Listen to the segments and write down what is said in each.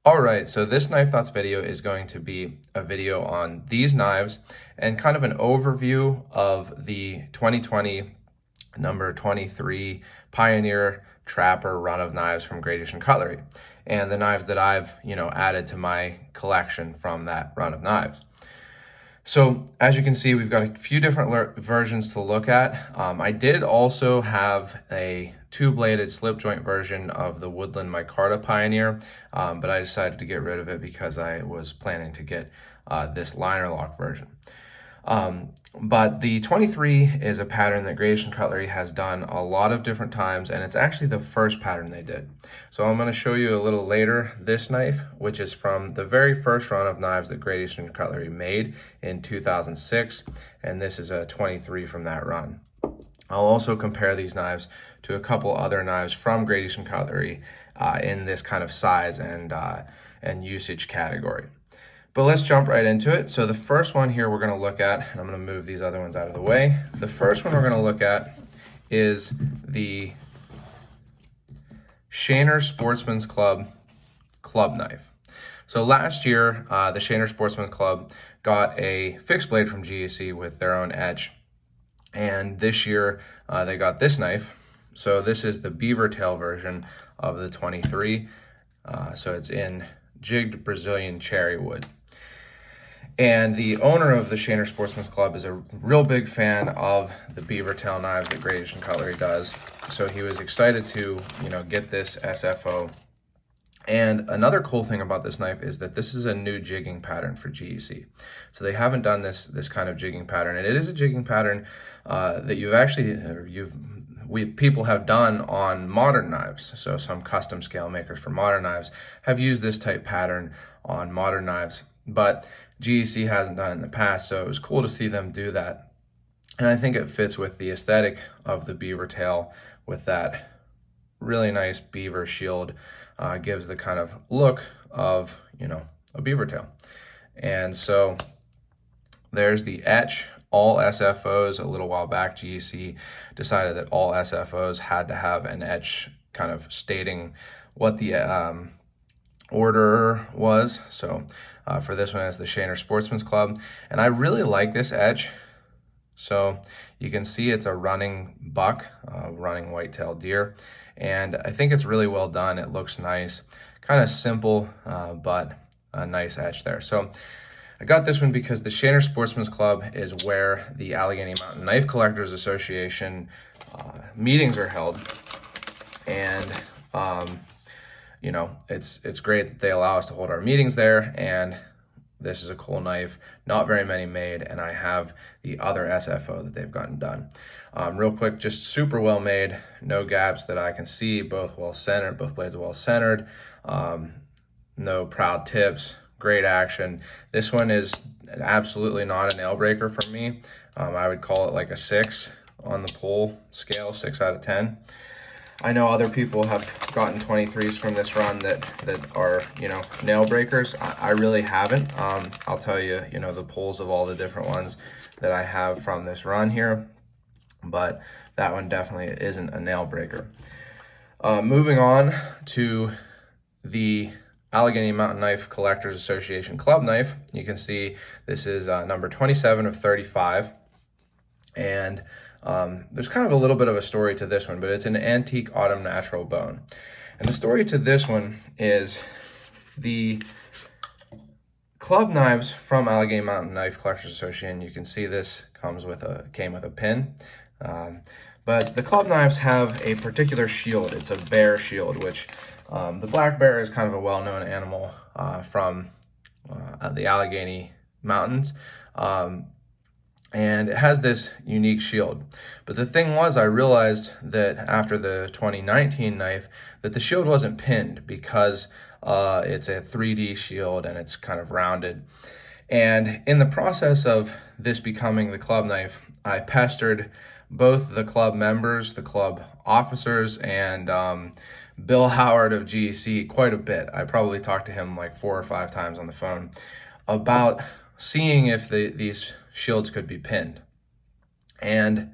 All right, so this Knife Thoughts video is going to be a video on these knives and kind of an overview of the 2020 number 23 Pioneer Trapper run of knives from Great Eastern Cutlery and the knives that I've, added to my collection from that run of knives. So as you can see, we've got a few different versions to look at. I did also have a two-bladed slip joint version of the Woodland Micarta Pioneer, but I decided to get rid of it because I was planning to get this liner lock version. But the 23 is a pattern that Great Eastern Cutlery has done a lot of different times, and it's actually the first pattern they did. So I'm going to show you a little later this knife, which is from the very first run of knives that Great Eastern Cutlery made in 2006, and this is a 23 from that run. I'll also compare these knives to a couple other knives from Great Eastern Cutlery in this kind of size and usage category. But let's jump right into it. So the first one here we're going to look at, and I'm going to move these other ones out of the way. The first one we're going to look at is the Shaner Sportsman's Club knife. So last year, the Shaner Sportsman's Club got a fixed blade from GEC with their own edge. And this year, they got this knife. So this is the beaver tail version of the 23. So it's in jigged Brazilian cherry wood. And the owner of the Shaner Sportsman's Club is a real big fan of the beaver tail knives that Great Eastern Cutlery does. So he was excited to, get this SFO. And another cool thing about this knife is that this is a new jigging pattern for GEC. So they haven't done this kind of jigging pattern, and it is a jigging pattern that people have done on modern knives. So some custom scale makers for modern knives have used this type pattern on modern knives, but GEC hasn't done it in the past, so it was cool to see them do that. And I think it fits with the aesthetic of the beaver tail with that really nice beaver shield. Gives the kind of look of, a beaver tail. And so there's the etch. All SFOs, a little while back, GEC decided that all SFOs had to have an etch kind of stating what the order was. So for this one, it's the Shaner Sportsman's Club. And I really like this etch. So you can see it's a running buck, running white-tailed deer. And I think it's really well done. It looks nice, kind of simple, but a nice etch there. So I got this one because the Shaner Sportsman's Club is where the Allegheny Mountain Knife Collectors Association meetings are held. And, it's great that they allow us to hold our meetings there. And this is a cool knife, not very many made, and I have the other SFO that they've gotten done. Real quick, just super well made, no gaps that I can see, both well centered, both blades are well centered, no proud tips, great action. This one is absolutely not a nail breaker for me. I would call it like a 6 on the pull scale, 6 out of 10. I know other people have gotten 23s from this run that are, nail breakers. I really haven't. I'll tell you, the pulls of all the different ones that I have from this run here, but that one definitely isn't a nail breaker. Moving on to the Allegheny Mountain Knife Collectors Association Club knife. You can see this is number 27 of 35. And there's kind of a little bit of a story to this one, but it's an antique autumn natural bone. And the story to this one is the club knives from Allegheny Mountain Knife Collectors Association. You can see this came with a pin. But the club knives have a particular shield. It's a bear shield, which the black bear is kind of a well-known animal from the Allegheny Mountains. And it has this unique shield. But the thing was, I realized that after the 2019 knife, that the shield wasn't pinned because it's a 3D shield and it's kind of rounded. And in the process of this becoming the club knife, I pestered both the club members, the club officers, and Bill Howard of GEC quite a bit. I probably talked to him like 4 or 5 times on the phone about seeing if these shields could be pinned. And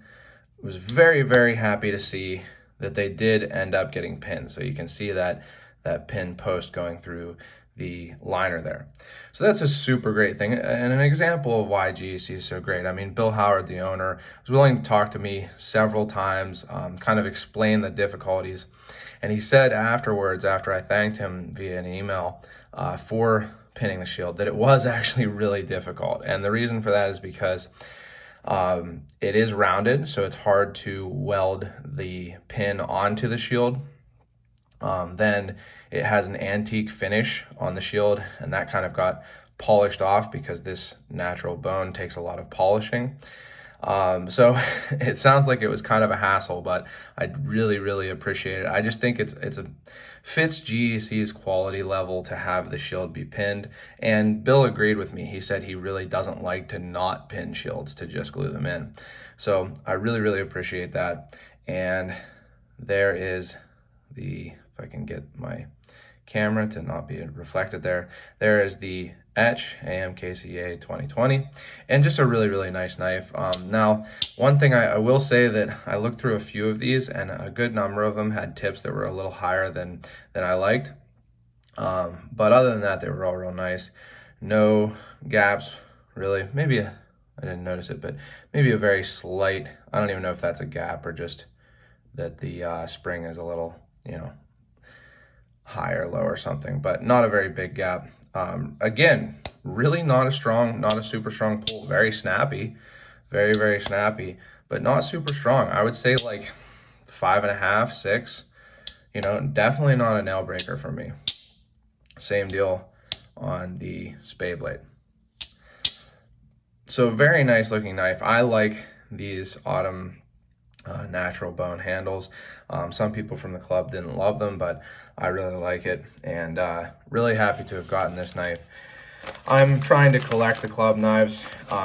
was very, very happy to see that they did end up getting pinned. So you can see that that pin post going through the liner there. So that's a super great thing and an example of why GEC is so great. I mean, Bill Howard, the owner, was willing to talk to me several times, kind of explain the difficulties. And he said afterwards, after I thanked him via an email for pinning the shield, that it was actually really difficult. And the reason for that is because it is rounded, so it's hard to weld the pin onto the shield. Then it has an antique finish on the shield, and that kind of got polished off because this natural bone takes a lot of polishing. So it sounds like it was kind of a hassle, but I really appreciate it. I just think fits GEC's quality level to have the shield be pinned. And Bill agreed with me. He said he really doesn't like to not pin shields, to just glue them in. So I really appreciate that. And there is if I can get my camera to not be reflected there is the etch AMKCA 2020, and just a really nice knife. Now, one thing I will say that I looked through a few of these, and a good number of them had tips that were a little higher than I liked. But other than that, they were all real nice. No gaps, really. Maybe I didn't notice it, but maybe a very slight, I don't even know if that's a gap or just that the spring is a little, high or low or something, but not a very big gap. Again, really not a super strong pull. Very snappy, very snappy, but not super strong. I would say like 5.5, 6. Definitely not a nail breaker for me. Same deal on the spade blade. So very nice looking knife. I like these autumn natural bone handles. Some people from the club didn't love them, but I really like it, and really happy to have gotten this knife. I'm trying to collect the club knives.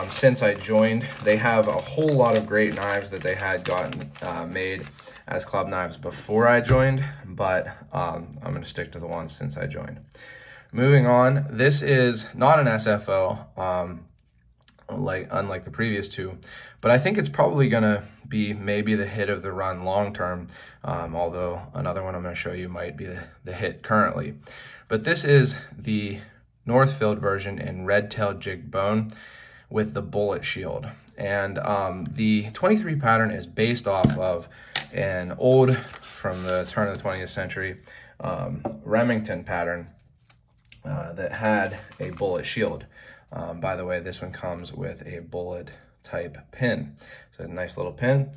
Since I joined, they have a whole lot of great knives that they had gotten made as club knives before I joined, but I'm going to stick to the ones since I joined. Moving on, this is not an SFO, unlike the previous two, but I think it's probably going to be maybe the hit of the run long term, although another one I'm going to show you might be the hit currently. But this is the Northfield version in red-tailed jig bone with the bullet shield. And the 23 pattern is based off of an old, from the turn of the 20th century, Remington pattern that had a bullet shield. By the way, this one comes with a bullet type pin. So a nice little pin.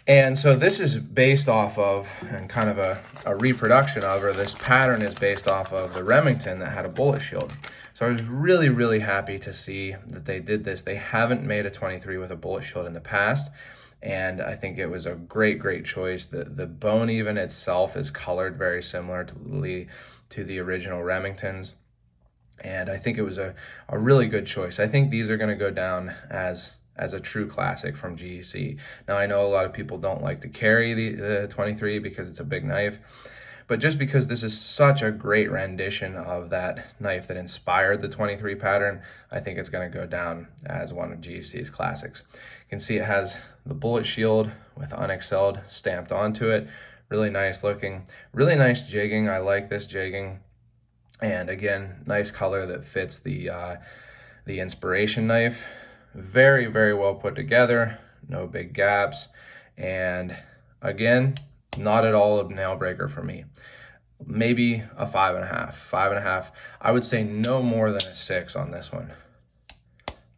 And so this is based off of, and kind of a reproduction of, or this pattern is based off of the Remington that had a bullet shield. So I was really happy to see that they did this. They haven't made a 23 with a bullet shield in the past, and I think it was a great choice. The bone even itself is colored very similar to the original Remingtons, and I think it was a really good choice. I think these are going to go down as a true classic from GEC. Now, I know a lot of people don't like to carry the 23 because it's a big knife, but just because this is such a great rendition of that knife that inspired the 23 pattern, I think it's going to go down as one of GEC's classics. You can see it has the bullet shield with unexcelled stamped onto it. Really nice looking, really nice jigging. I like this jigging. And again, nice color that fits the inspiration knife. Very well put together, no big gaps, and again, not at all a nail breaker for me. Maybe a 5.5. I would say no more than a 6 on this one.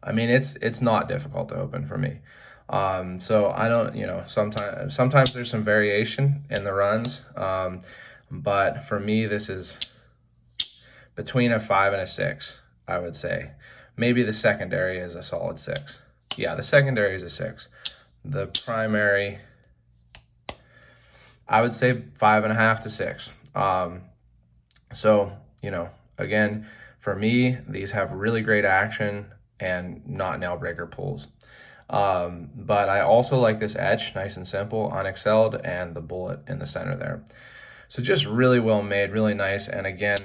I mean, it's not difficult to open for me. So I don't, sometimes there's some variation in the runs, but for me, this is between a 5 and a 6, I would say. Maybe the secondary is a solid 6. Yeah, the secondary is a 6. The primary, I would say 5.5 to 6. So, again, for me, these have really great action and not nail breaker pulls. But I also like this etch, nice and simple, unexcelled, and the bullet in the center there. So just really well made, really nice, and again,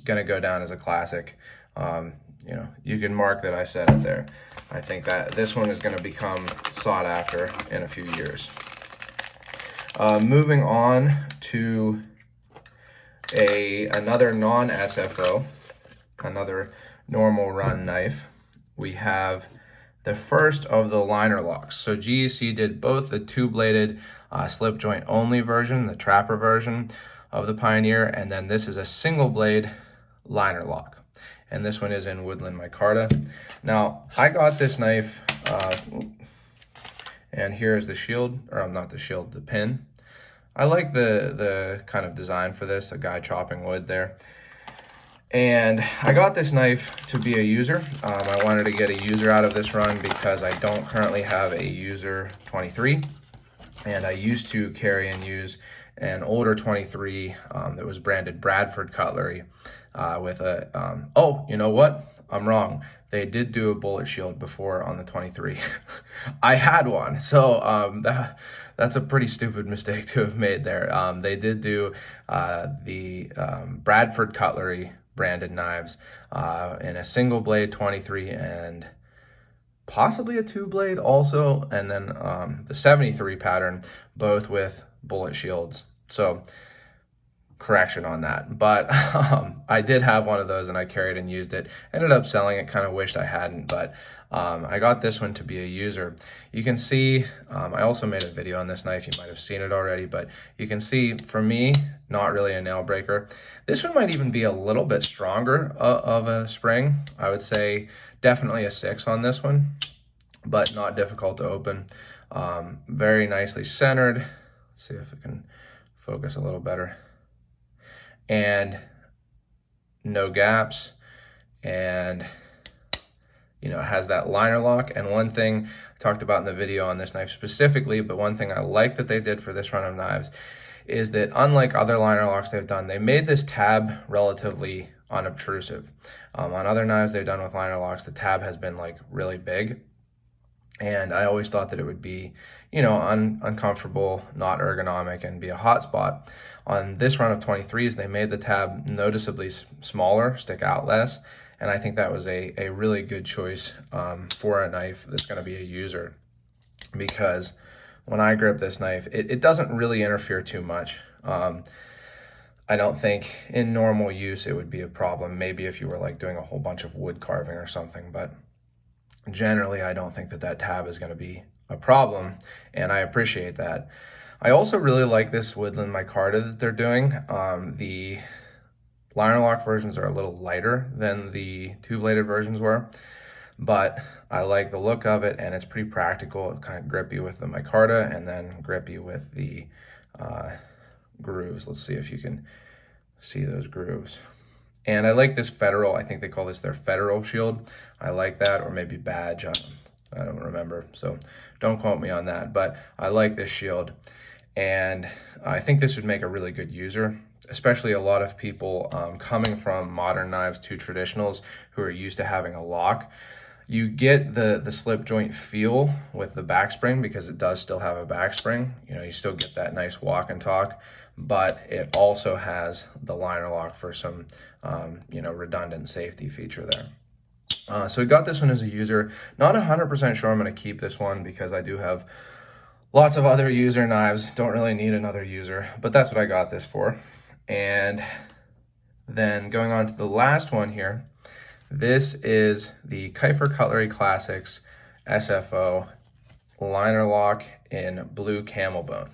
gonna go down as a classic. You can mark that I said it there. I think that this one is going to become sought after in a few years. Moving on to another non-SFO, another normal run knife. We have the first of the liner locks. So GEC did both the two-bladed slip joint only version, the trapper version of the Pioneer, and then this is a single blade liner lock. And this one is in Woodland Micarta. Now, I got this knife, and here is the shield, or not the shield, the pin. I like the kind of design for this, a guy chopping wood there. And I got this knife to be a user. I wanted to get a user out of this run because I don't currently have a user 23. And I used to carry and use an older 23 that was branded Bradford Cutlery with a, oh, you know what? I'm wrong. They did do a bullet shield before on the 23. I had one, so that's a pretty stupid mistake to have made there. They did do the Bradford Cutlery branded knives in a single blade 23 and possibly a two blade also, and then the 73 pattern, both with bullet shields. So correction on that, but I did have one of those and I carried and used it. Ended up selling it, kind of wished I hadn't, but I got this one to be a user. You can see, I also made a video on this knife, you might have seen it already, but you can see, for me, not really a nail breaker. This one might even be a little bit stronger of a spring. I would say definitely a 6 on this one, but not difficult to open. Very nicely centered. Let's see if I can focus a little better. And no gaps, and you know, it has that liner lock. And one thing I talked about in the video on this knife specifically, but one thing I like that they did for this run of knives is that unlike other liner locks they've done, they made this tab relatively unobtrusive. On other knives they've done with liner locks, the tab has been like really big. And I always thought that it would be, you know, uncomfortable, not ergonomic, and be a hot spot. On this run of 23s, they made the tab noticeably smaller, stick out less. And I think that was a really good choice for a knife that's going to be a user. Because when I grip this knife, it doesn't really interfere too much. I don't think in normal use it would be a problem. Maybe if you were like doing a whole bunch of wood carving or something, but generally I don't think that tab is going to be a problem, and I appreciate that. I also really like this Woodland Micarta that they're doing. The liner lock versions are a little lighter than the two-bladed versions were, but I like the look of it, and it's pretty practical, kind of grippy with the micarta, and then grippy with the grooves. Let's see if you can see those grooves. And I like this federal, I think they call this their federal shield. I like that, or maybe badge, I don't remember, so don't quote me on that, but I like this shield. And I think this would make a really good user, especially a lot of people coming from modern knives to traditionals who are used to having a lock. You get the slip joint feel with the back spring because it does still have a back spring. You know, you still get that nice walk and talk, but it also has the liner lock for some, you know, redundant safety feature there. So we got this one as a user. Not 100% sure I'm going to keep this one because I do have lots of other user knives. Don't really need another user, but that's what I got this for. And then going on to the last one here, this is the Keifer Cutlery Classics SFO liner lock in blue camel bone.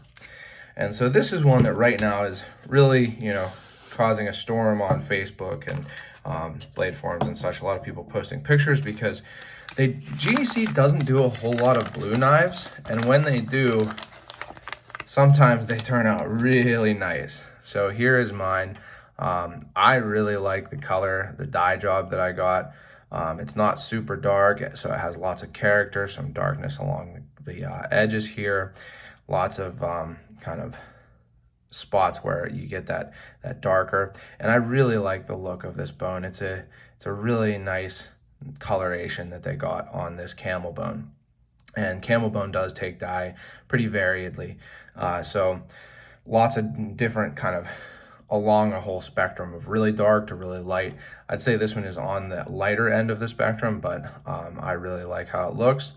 And so this is one that right now is really, you know, causing a storm on Facebook and blade forums and such. A lot of people posting pictures because GEC doesn't do a whole lot of blue knives, and when they do, sometimes they turn out really nice. So here is mine. I really like the color, the dye job that I got. It's not super dark, so it has lots of character, some darkness along the edges here, lots of kind of spots where you get that darker. And I really like the look of this bone. It's a really nice coloration that they got on this camel bone, and camel bone does take dye pretty variedly, so lots of different kind of along a whole spectrum of really dark to really light. I'd say this one is on the lighter end of the spectrum, but I really like how it looks.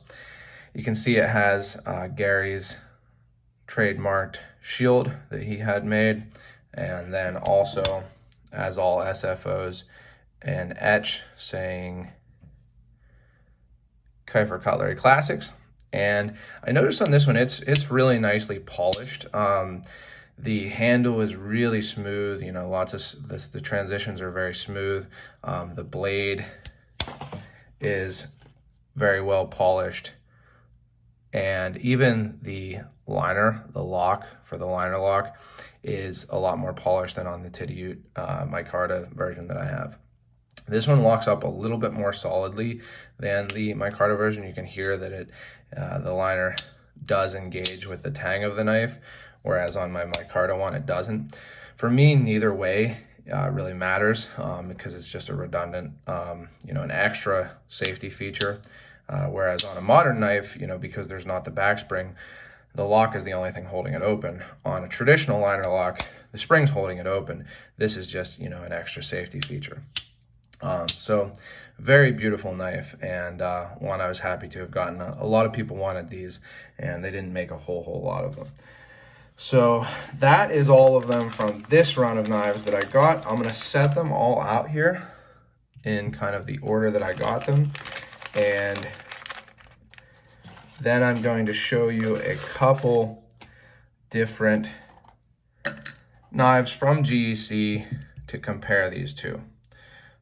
You can see it has Gary's trademarked shield that he had made, And then also, as all SFOs, an etch saying Keifer Cutlery Classics. And I noticed on this one, it's really nicely polished. The handle is really smooth, you know, lots of the transitions are very smooth. The blade is very well polished, and even the liner, the lock for the liner lock, is a lot more polished than on the Untitled Micarta version that I have. This one locks up a little bit more solidly than the Micarta version. You can hear that the liner does engage with the tang of the knife, whereas on my Micarta one it doesn't. For me, neither way really matters, because it's just a redundant, you know, an extra safety feature. Whereas on a modern knife, you know, because there's not the back spring, the lock is the only thing holding it open. On a traditional liner lock, the spring's holding it open. This is just, you know, an extra safety feature. So very beautiful knife, and one I was happy to have gotten. A lot of people wanted these, and they didn't make a whole lot of them. So that is all of them from this run of knives that I got. I'm gonna set them all out here in kind of the order that I got them, and then I'm going to show you a couple different knives from GEC to compare these two.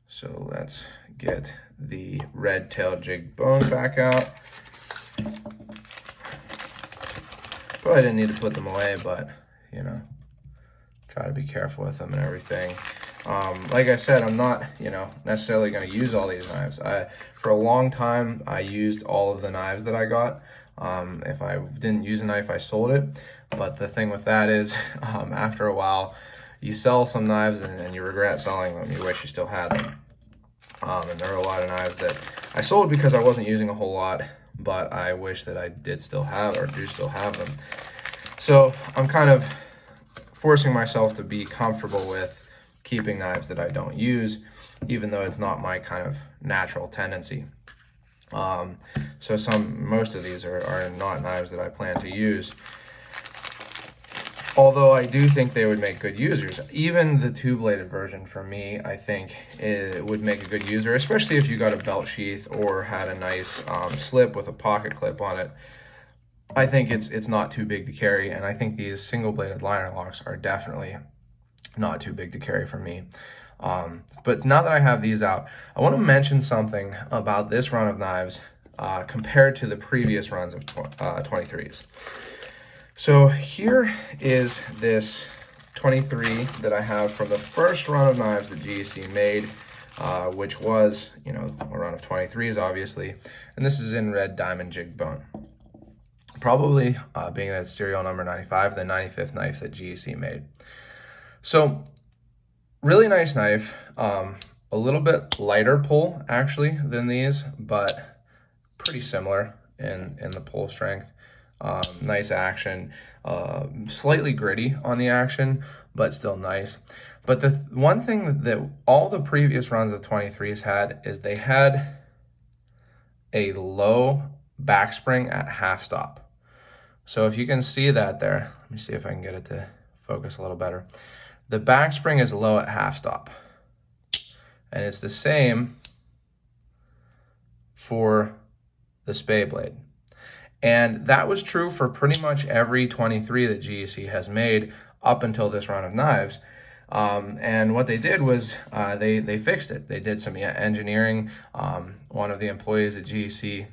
So let's get the red tail jig bone back out. Probably didn't need to put them away, but you know, try to be careful with them and everything. Like I said, I'm not, you know, necessarily going to use all these knives. For a long time, I used all of the knives that I got. If I didn't use a knife, I sold it. But the thing with that is, after a while, you sell some knives and you regret selling them. You wish you still had them. And there are a lot of knives that I sold because I wasn't using a whole lot, but I wish that I did still have, or do still have them. So I'm kind of forcing myself to be comfortable with keeping knives that I don't use, even though it's not my kind of natural tendency. So most of these are not knives that I plan to use. Although I do think they would make good users. Even the two-bladed version, for me, I think it would make a good user, especially if you got a belt sheath or had a nice slip with a pocket clip on it. I think it's not too big to carry, and I think these single-bladed liner locks are definitely not too big to carry for me. But now that I have these out, I want to mention something about this run of knives compared to the previous runs of 23s. So here is this 23 that I have from the first run of knives that GEC made, which was, you know, a run of 23s, obviously. And this is in red diamond jig bone. Probably, being that it's serial number 95, the 95th knife that GEC made. So, really nice knife. A little bit lighter pull, actually, than these, but pretty similar in the pull strength. Nice action, slightly gritty on the action, but still nice. But the one thing that all the previous runs of 23s had is they had a low backspring at half stop. So if you can see that there, let me see if I can get it to focus a little better. The backspring is low at half stop, and it's the same for the spade blade. And that was true for pretty much every 23 that GEC has made up until this run of knives. And what they did was they fixed it. They did some engineering. One of the employees at GEC,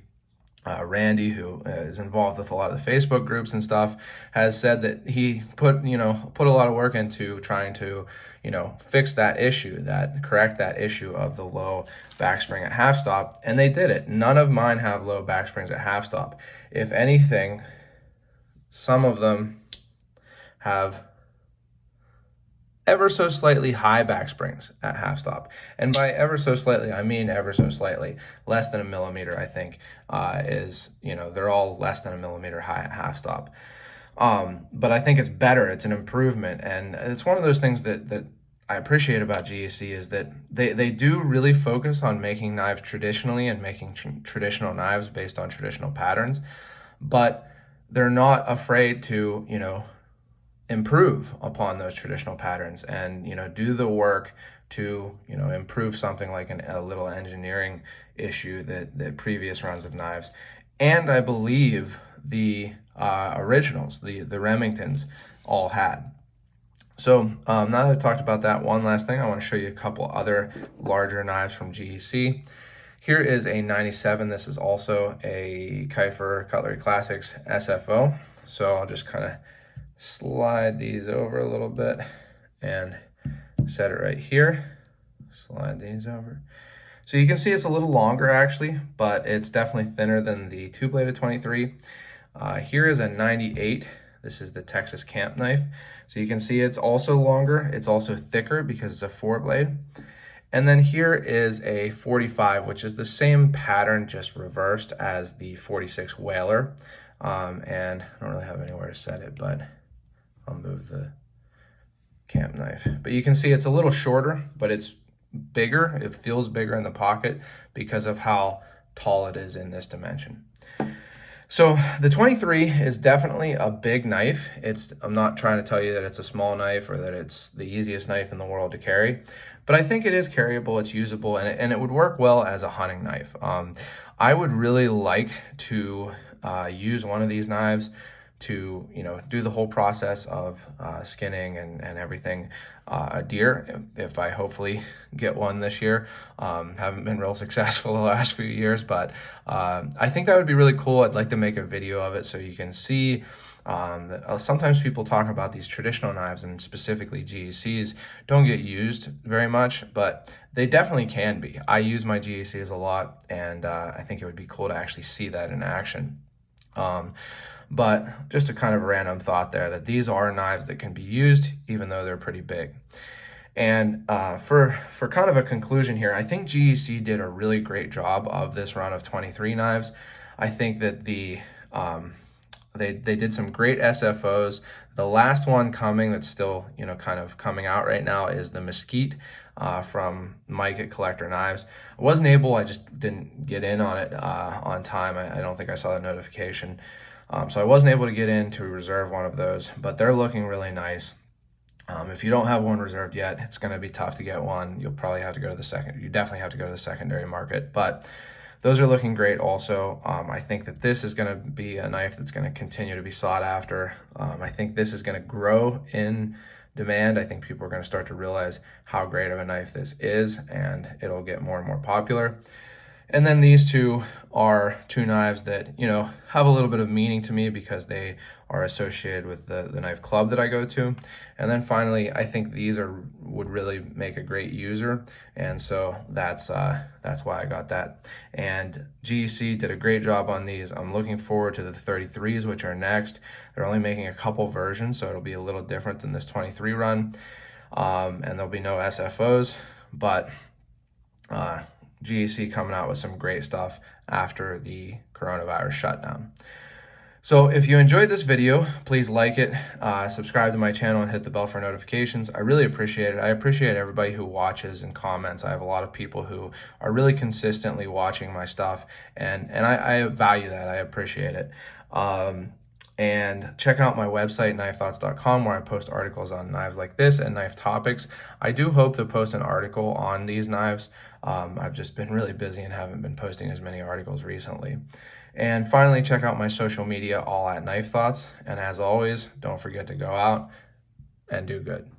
Randy, who is involved with a lot of the Facebook groups and stuff, has said that he put a lot of work into trying to, fix that issue, correct that issue of the low backspring at half stop, and they did it. None of mine have low backsprings at half stop. If anything, some of them have ever so slightly high backsprings at half stop. And by ever so slightly, I mean ever so slightly. Less than a millimeter, I think, they're all less than a millimeter high at half stop. But I think it's better. It's an improvement. And it's one of those things that I appreciate about GEC is that they do really focus on making knives traditionally and making traditional knives based on traditional patterns. But they're not afraid to, improve upon those traditional patterns and, do the work to, improve something like a little engineering issue that previous runs of knives. And I believe the originals, the Remingtons, all had. So now that I've talked about that, one last thing, I want to show you a couple other larger knives from GEC. Here is a 97. This is also a Keifer Cutlery Classics SFO. So I'll just kind of slide these over a little bit and set it right here. Slide these over. So you can see it's a little longer actually, but it's definitely thinner than the two-bladed 23. Here is a 98. This is the Texas Camp knife. So you can see it's also longer. It's also thicker because it's a 4-blade. And then here is a 45, which is the same pattern, just reversed as the 46 Whaler. And I don't really have anywhere to set it, but I'll move the camp knife. But you can see it's a little shorter, but it's bigger. It feels bigger in the pocket because of how tall it is in this dimension. So the 23 is definitely a big knife. I'm not trying to tell you that it's a small knife or that it's the easiest knife in the world to carry, but I think it is carryable, it's usable, and it would work well as a hunting knife. I would really like to use one of these knives to do the whole process of skinning and everything a deer, if I hopefully get one this year. Haven't been real successful the last few years, but I think that would be really cool. I'd like to make a video of it so you can see that sometimes people talk about these traditional knives, and specifically GECs don't get used very much, but they definitely can be. I use my GECs a lot, and I think it would be cool to actually see that in action. But just a kind of random thought there, that these are knives that can be used even though they're pretty big. And for kind of a conclusion here, I think GEC did a really great job of this run of 23 knives. I think that they did some great SFOs. The last one coming that's still kind of coming out right now is the Mesquite from Mike at Collector Knives. I just didn't get in on it on time. I don't think I saw the notification. So I wasn't able to get in to reserve one of those, but they're looking really nice. If you don't have one reserved yet, it's going to be tough to get one. You'll probably have to go to you definitely have to go to the secondary market, but those are looking great also. I think that this is going to be a knife that's going to continue to be sought after. I think this is going to grow in demand. I think people are going to start to realize how great of a knife this is, and it'll get more and more popular. And then these two are two knives that, have a little bit of meaning to me because they are associated with the knife club that I go to. And then finally, I think these would really make a great user. And so that's why I got that. And GEC did a great job on these. I'm looking forward to the 33s, which are next. They're only making a couple versions, so it'll be a little different than this 23 run. And there'll be no SFOs, but GEC coming out with some great stuff after the coronavirus shutdown. So if you enjoyed this video, please like it, subscribe to my channel, and hit the bell for notifications. I really appreciate it. I appreciate everybody who watches and comments. I have a lot of people who are really consistently watching my stuff, and I value that. I appreciate it. And check out my website, knifethoughts.com, where I post articles on knives like this and knife topics. I do hope to post an article on these knives. I've just been really busy and haven't been posting as many articles recently. And finally, check out my social media, all at Knife Thoughts. And as always, don't forget to go out and do good.